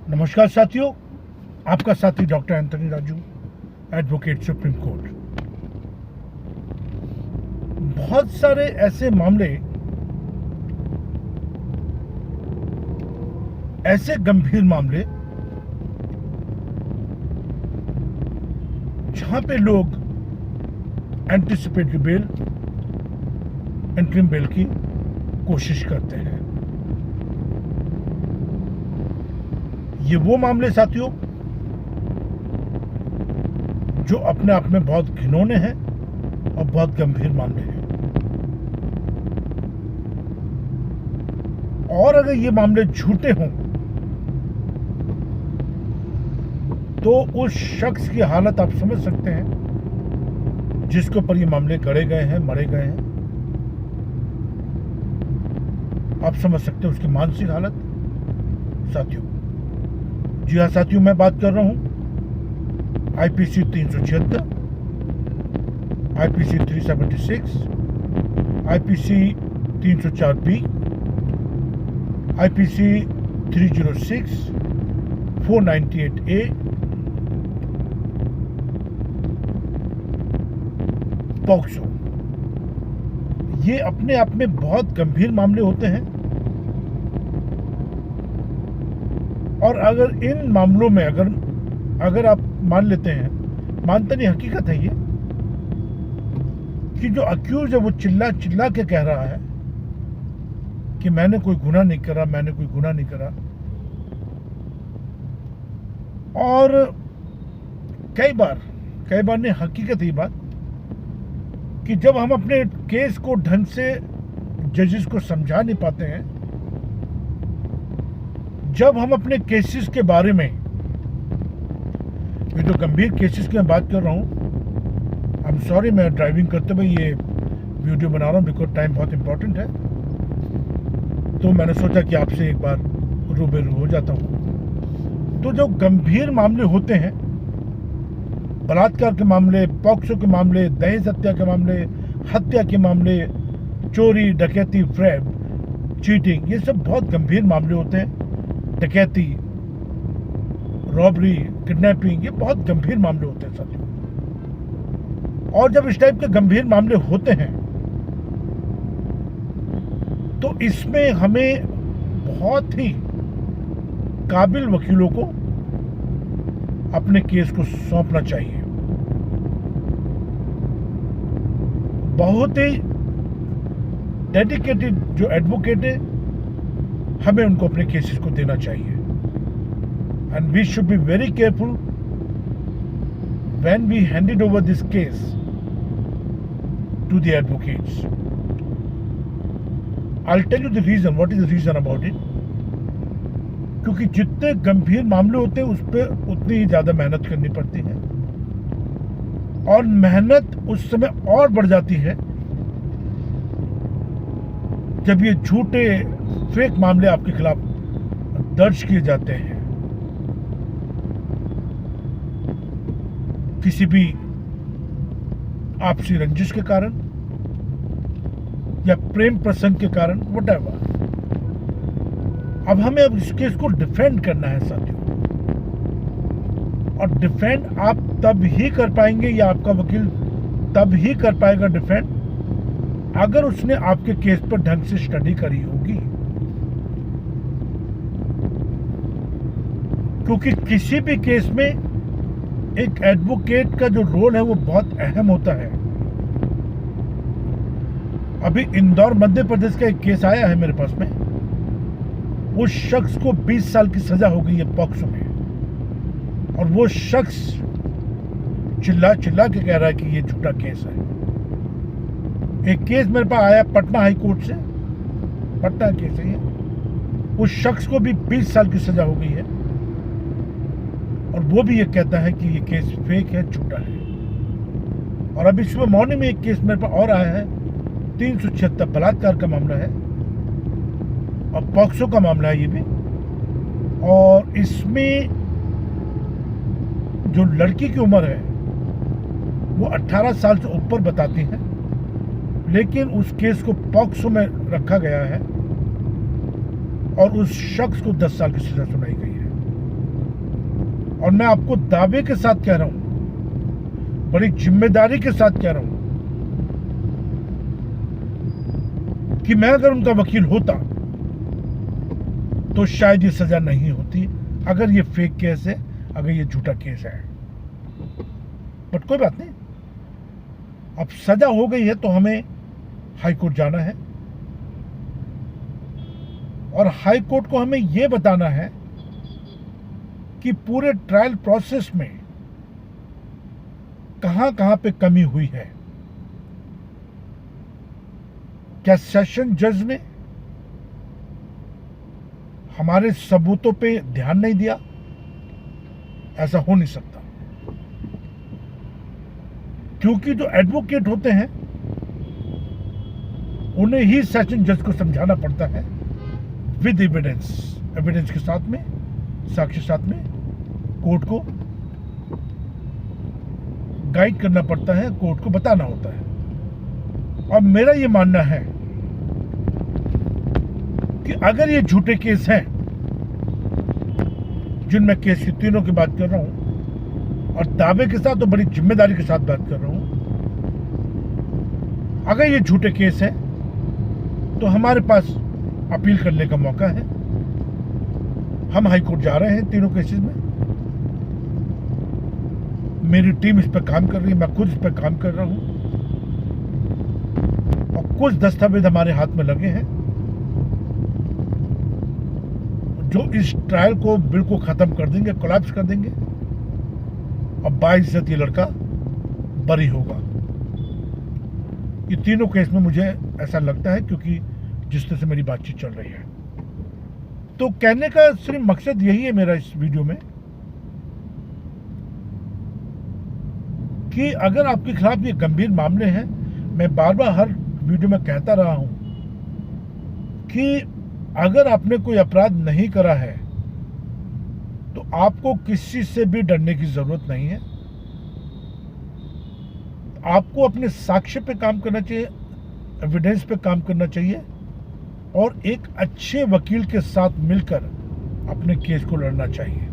नमस्कार साथियों, आपका साथी doctor Anthony Raju, advocate supreme court. बहुत सारे ऐसे मामले, ऐसे गंभीर मामले जहां पे लोग एंटिसिपेटरी बेल, इंटरिम बेल की कोशिश करते हैं। ये वो मामले साथियों जो अपने आप में बहुत घिनौने हैं और बहुत गंभीर मामले हैं। और अगर ये मामले झूठे हों तो उस शख्स की हालत आप समझ सकते हैं जिसके ऊपर ये मामले गढ़े गए हैं, मरे गए हैं। आप समझ सकते हैं उसकी मानसिक हालत साथियों। जी हाँ साथियों, मैं बात कर रहा हूं IPC 376, IPC 376, IPC 304B, IPC 306, 498A, POCSO. ये अपने आप में बहुत गंभीर मामले होते हैं। और अगर इन मामलों में अगर आप मान लेते हैं, मानते नहीं, हकीकत है ये कि जो अक्यूज है वो चिल्ला चिल्ला के कह रहा है कि मैंने कोई गुनाह नहीं करा, मैंने कोई गुनाह नहीं करा। और कई बार नहीं, हकीकत है ये बात कि जब हम अपने केस को ढंग से जजेस को समझा नहीं पाते हैं, जब हम अपने केसेस के बारे में, ये तो गंभीर केसेस की मैं बात कर रहा हूँ। आई एम सॉरी, मैं ड्राइविंग करते हुए ये वीडियो बना रहा हूँ बिकॉज टाइम बहुत इंपॉर्टेंट है। तो मैंने सोचा कि आपसे एक बार रूबरू हो जाता हूँ। तो जो गंभीर मामले होते हैं, बलात्कार के मामले, पॉक्सो के मामले, दहेज हत्या के मामले, हत्या के मामले, चोरी, डकैती, फ्रॉड, चीटिंग, ये सब बहुत गंभीर मामले होते हैं। डकैती, रॉबरी, किडनैपिंग, ये बहुत गंभीर मामले होते हैं साथियों। और जब इस टाइप के गंभीर मामले होते हैं तो इसमें हमें बहुत ही काबिल वकीलों को अपने केस को सौंपना चाहिए। बहुत ही डेडिकेटेड जो एडवोकेट है, हमें उनको अपने केसेस को देना चाहिए। And we should be very careful when we handed over this case to the advocates. I will tell you the reason, what is the reason about it. क्योंकि जितने गंभीर मामले होते हैं उस पर उतनी ही ज्यादा मेहनत करनी पड़ती है, और मेहनत उस समय और बढ़ जाती है जब ये झूठे फेक मामले आपके खिलाफ दर्ज किए जाते हैं। किसी भी आपसी रंजिश के कारण या प्रेम प्रसंग के कारण, व्हाटएवर। अब हमें इस केस को डिफेंड करना है साथियों। और डिफेंड आप तब ही कर पाएंगे, या आपका वकील तब ही कर पाएगा डिफेंड, अगर उसने आपके केस पर ढंग से स्टडी करी होगी। क्योंकि किसी भी केस में एक एडवोकेट का जो रोल है वो बहुत अहम होता है। अभी इंदौर मध्य प्रदेश का एक केस आया है मेरे पास में। उस शख्स को 20 साल की सजा हो गई है पॉक्सो में, और वो शख्स चिल्ला चिल्ला के कह रहा है कि ये झूठा केस है। एक केस मेरे पास आया पटना हाई कोर्ट से, पटना केस है ये। उस शख्स को भी 20 साल की सजा हो गई है, और वो भी ये कहता है कि ये केस फेक है, झूठा है। और अभी सुबह मॉर्निंग में एक केस मेरे पास और आया है, 376 बलात्कार का मामला है और पॉक्सो का मामला है ये भी। और इसमें जो लड़की की उम्र है वो 18 साल से ऊपर बताती है, लेकिन उस केस को पॉक्सो में रखा गया है और उस शख्स को 10 साल की सजा सुनाई गई है। और मैं आपको दावे के साथ कह रहा हूं, बड़ी जिम्मेदारी के साथ कह रहा हूं कि मैं अगर उनका वकील होता तो शायद ये सजा नहीं होती, अगर ये फेक केस है, अगर ये झूठा केस है। बट कोई बात नहीं, अब सजा हो गई है तो हमें हाई कोर्ट जाना है और हाई कोर्ट को हमें यह बताना है कि पूरे ट्रायल प्रोसेस में कहां कहां पे कमी हुई है। क्या सेशन जज ने हमारे सबूतों पे ध्यान नहीं दिया? ऐसा हो नहीं सकता, क्योंकि जो एडवोकेट होते हैं उन्हें ही सेशन जज को समझाना पड़ता है विद एविडेंस के साथ में, साक्ष्य साथ में कोर्ट को गाइड करना पड़ता है, कोर्ट को बताना होता है। और मेरा ये मानना है कि अगर ये झूठे केस हैं, जिनमें केस की तीनों की बात कर रहा हूं और दावे के साथ तो बड़ी जिम्मेदारी के साथ बात कर रहा हूं, अगर ये झूठे केस हैं तो हमारे पास अपील करने का मौका है। हम हाई कोर्ट जा रहे हैं तीनों केसेस में। मेरी टीम इस पर काम कर रही है, मैं खुद इस पर काम कर रहा हूं और कुछ दस्तावेज हमारे हाथ में लगे हैं जो इस ट्रायल को बिल्कुल खत्म कर देंगे, कोलैप्स कर देंगे और बाइज्जत ये लड़का बरी होगा। ये तीनों केस में मुझे ऐसा लगता है, क्योंकि जिस तरह से मेरी बातचीत चल रही है। तो कहने का सिर्फ मकसद यही है मेरा इस वीडियो में कि अगर आपके खिलाफ ये गंभीर मामले हैं, मैं बार बार हर वीडियो में कहता रहा हूं कि अगर आपने कोई अपराध नहीं करा है तो आपको किसी से भी डरने की जरूरत नहीं है। आपको अपने साक्ष्य पे काम करना चाहिए, एविडेंस पे काम करना चाहिए और एक अच्छे वकील के साथ मिलकर अपने केस को लड़ना चाहिए।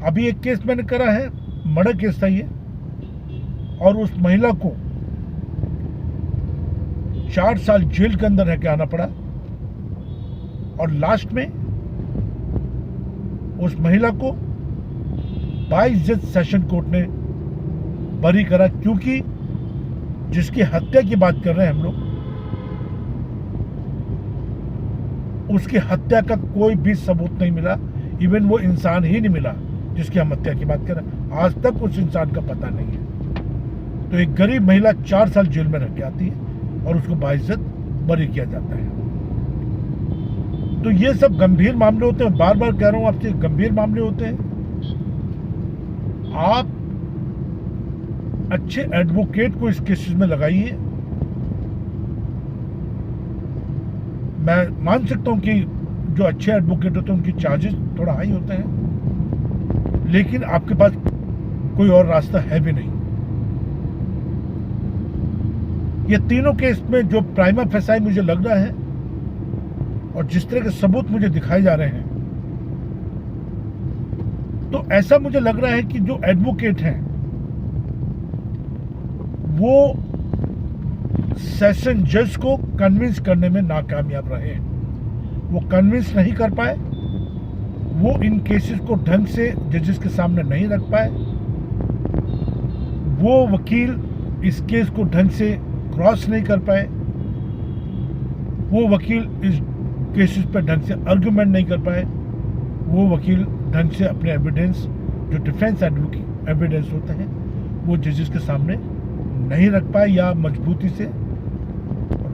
अभी एक केस मैंने करा है, मर्डर केस था ये, और उस महिला को 4 साल जेल के अंदर रह के आना पड़ा और लास्ट में उस महिला को 22 जज सेशन कोर्ट ने बरी करा, क्योंकि जिसकी हत्या की बात कर रहे हैं हम लोग, उसकी हत्या का कोई भी सबूत नहीं मिला। इवन वो इंसान ही नहीं मिला जिसकी हम हत्या की बात कर रहे हैं। आज तक उस इंसान का पता नहीं है। तो एक गरीब महिला 4 साल जेल में रह के आती है और उसको बाइज्जत बरी किया जाता है। तो ये सब गंभीर मामले होते हैं, बार बार कह रहा हूं आपसे, गंभीर मामले होते हैं। आप अच्छे एडवोकेट को इस केसेस में लगाइए। मैं मान सकता हूं कि जो अच्छे एडवोकेट होते हैं उनकी चार्जेस थोड़ा हाई होते हैं, लेकिन आपके पास कोई और रास्ता है भी नहीं। ये तीनों केस में जो प्राइमा फेसाई मुझे लग रहा है और जिस तरह के सबूत मुझे दिखाए जा रहे हैं, तो ऐसा मुझे लग रहा है कि जो एडवोकेट हैं वो सेशन जज को कन्विंस करने में नाकामयाब रहे। वो कन्विंस नहीं कर पाए, वो इन केसेस को ढंग से जजेस के सामने नहीं रख पाए, वो वकील इस केस को ढंग से क्रॉस नहीं कर पाए, वो वकील इस केसेस पर ढंग से आर्गुमेंट नहीं कर पाए, वो वकील ढंग से अपने एविडेंस, जो डिफेंस एविडेंस होते हैं, वो जजेस के सामने नहीं रख पाए, या मजबूती से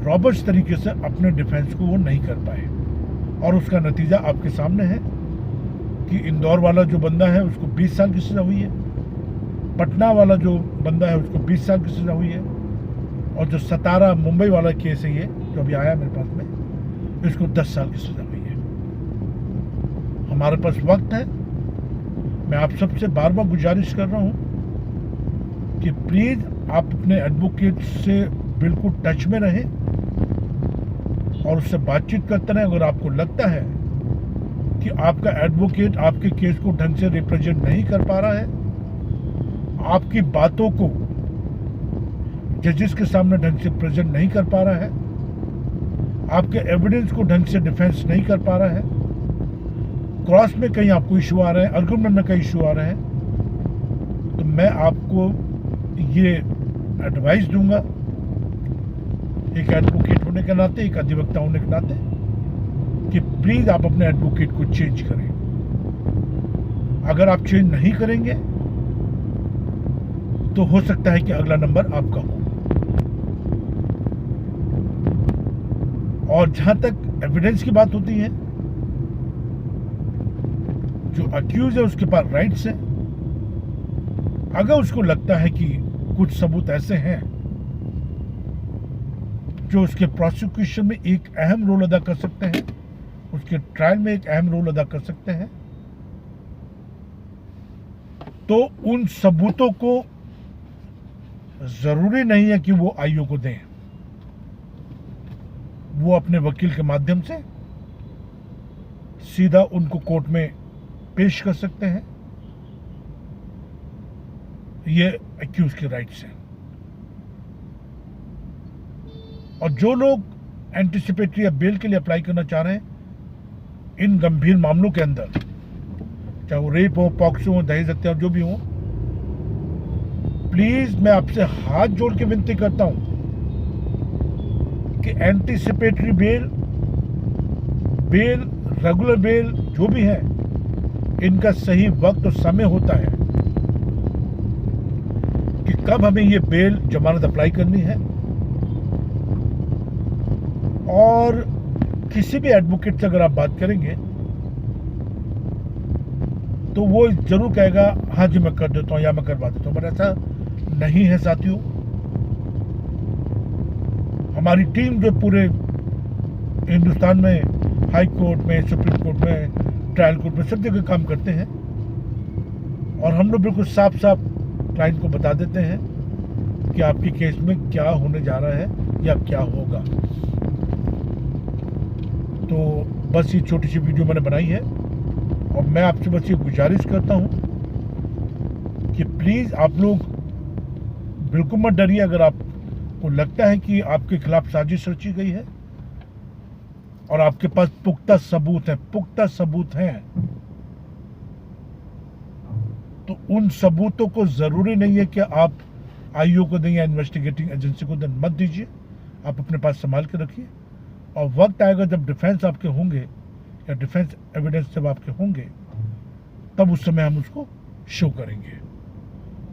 रॉबर्ट्स तरीके से अपने डिफेंस को वो नहीं कर पाए। और उसका नतीजा आपके सामने है कि इंदौर वाला जो बंदा है उसको 20 साल की सजा हुई है, पटना वाला जो बंदा है उसको 20 साल की सजा हुई है, और जो सतारा मुंबई वाला केस है ये जो अभी आया मेरे पास में, इसको 10 साल की सजा हुई है। हमारे पास वक्त है। मैं आप सबसे बार बार गुजारिश कर रहा हूं कि प्लीज आप अपने एडवोकेट से बिल्कुल टच में रहें और उससे बातचीत करते रहें। अगर आपको लगता है कि आपका एडवोकेट आपके केस को ढंग से रिप्रेजेंट नहीं कर पा रहा है, आपकी बातों को जजेस के सामने ढंग से प्रेजेंट नहीं कर पा रहा है, आपके एविडेंस को ढंग से डिफेंस नहीं कर पा रहा है, क्रॉस में कहीं आपको इशू आ रहा है, आर्गुमेंट में कहीं इशू आ रहा है, तो मैं आपको ये एडवाइस दूंगा एक एडवोकेट होने के नाते, एक अधिवक्ता होने के नाते, कि प्लीज आप अपने एडवोकेट को चेंज करें। अगर आप चेंज नहीं करेंगे तो हो सकता है कि अगला नंबर आपका हो। और जहां तक एविडेंस की बात होती है, जो अक्यूज है उसके पास राइट्स हैं। अगर उसको लगता है कि कुछ सबूत ऐसे हैं जो उसके प्रोसिक्यूशन में एक अहम रोल अदा कर सकते हैं, उसके ट्रायल में एक अहम रोल अदा कर सकते हैं, तो उन सबूतों को जरूरी नहीं है कि वो आईओ को दें। वो अपने वकील के माध्यम से सीधा उनको कोर्ट में पेश कर सकते हैं। ये एक्यूज के राइट्स हैं। और जो लोग एंटिसिपेटरी या बेल के लिए अप्लाई करना चाह रहे हैं इन गंभीर मामलों के अंदर, चाहे वो रेप हो, पॉक्सो हो, दहेज हत्या हो, जो भी हो, प्लीज मैं आपसे हाथ जोड़ के विनती करता हूं कि एंटिसिपेटरी बेल, रेगुलर बेल जो भी है, इनका सही वक्त और समय होता है कि कब हमें ये बेल जमानत अप्लाई करनी है। और किसी भी एडवोकेट से अगर आप बात करेंगे तो वो जरूर कहेगा हाँ जी मैं कर देता हूं या मैं करवा देता हूं, पर ऐसा नहीं है साथियों। हमारी टीम जो पूरे हिंदुस्तान में हाई कोर्ट में, सुप्रीम कोर्ट में, ट्रायल कोर्ट में सब जगह काम करते हैं, और हम लोग बिल्कुल साफ साफ क्लाइंट को बता देते हैं कि आपके केस में क्या होने जा रहा है या क्या होगा। तो बस ये छोटी सी वीडियो मैंने बनाई है, और मैं आपसे बस ये गुजारिश करता हूं कि प्लीज़ आप लोग बिल्कुल मत डरिए। अगर आपको लगता है कि आपके खिलाफ साजिश रची गई है और आपके पास पुख्ता सबूत हैं, तो उन सबूतों को ज़रूरी नहीं है कि आप आईओ को दें या इन्वेस्टिगेटिंग एजेंसी को दें, मत दीजिए। आप अपने पास संभाल के रखिए, और वक्त आएगा जब डिफेंस आपके होंगे या डिफेंस एविडेंस जब आपके होंगे, तब उस समय हम उसको शो करेंगे,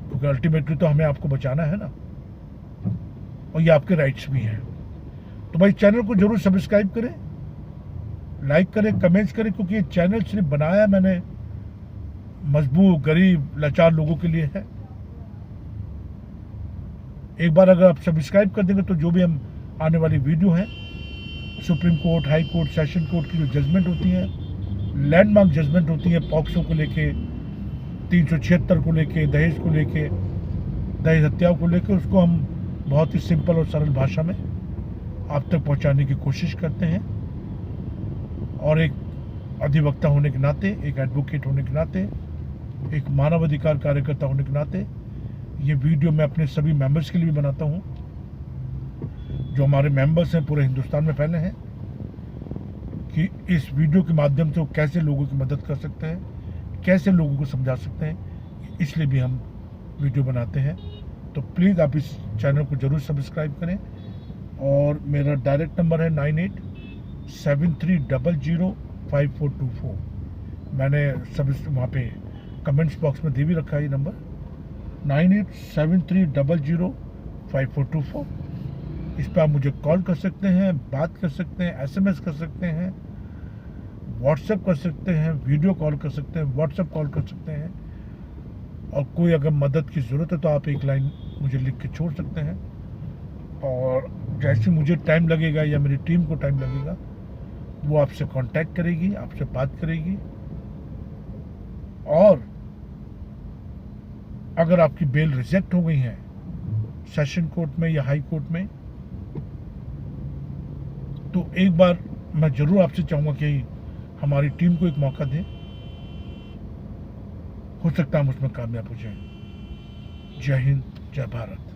क्योंकि अल्टीमेटली तो हमें आपको बचाना है ना, और ये आपके राइट्स भी हैं। तो भाई चैनल को जरूर सब्सक्राइब करें, लाइक करें, कमेंट्स करें, क्योंकि ये चैनल सिर्फ बनाया मैंने मजबूर, गरीब, लाचार लोगों के लिए है। एक बार अगर आप सब्सक्राइब कर देंगे तो जो भी हम आने वाली वीडियो हैं, supreme court, high court, session court की जो जजमेंट होती है, लैंडमार्क जजमेंट होती है, पॉक्सो को लेके, 376 को लेके, दहेज को लेके, दहेज हत्याओं को लेके, उसको हम बहुत ही सिंपल और सरल भाषा में आप तक पहुंचाने की कोशिश करते हैं। और एक अधिवक्ता होने के नाते, एक एडवोकेट होने के नाते, एक मानवाधिकार कार्यकर्ता होने के नाते, ये वीडियो मैं अपने सभी मेंबर्स के लिए भी बनाता हूँ, जो हमारे मेंबर्स हैं पूरे हिंदुस्तान में फैले हैं, कि इस वीडियो के माध्यम से वो कैसे लोगों की मदद कर सकते हैं, कैसे लोगों को समझा सकते हैं, इसलिए भी हम वीडियो बनाते हैं। तो प्लीज़ आप इस चैनल को ज़रूर सब्सक्राइब करें। और मेरा डायरेक्ट नंबर है 9873005424। मैंने सब वहाँ पे कमेंट्स बॉक्स में दे भी रखा है ये नंबर, 9873005424। इस पर आप मुझे कॉल कर सकते हैं, बात कर सकते हैं, SMS कर सकते हैं, व्हाट्सएप कर सकते हैं, वीडियो कॉल कर सकते हैं, व्हाट्सएप कॉल कर सकते हैं। और कोई अगर मदद की ज़रूरत है तो आप एक लाइन मुझे लिख के छोड़ सकते हैं, और जैसे मुझे टाइम लगेगा या मेरी टीम को टाइम लगेगा, वो आपसे कांटेक्ट करेगी, आपसे बात करेगी। और अगर आपकी बेल रिजेक्ट हो गई है सेशन कोर्ट में या हाई कोर्ट में, तो एक बार मैं ज़रूर आपसे चाहूँगा कि हमारी टीम को एक मौका दें, हो सकता है हम उसमें कामयाब हो जाएं। जय हिंद, जय भारत।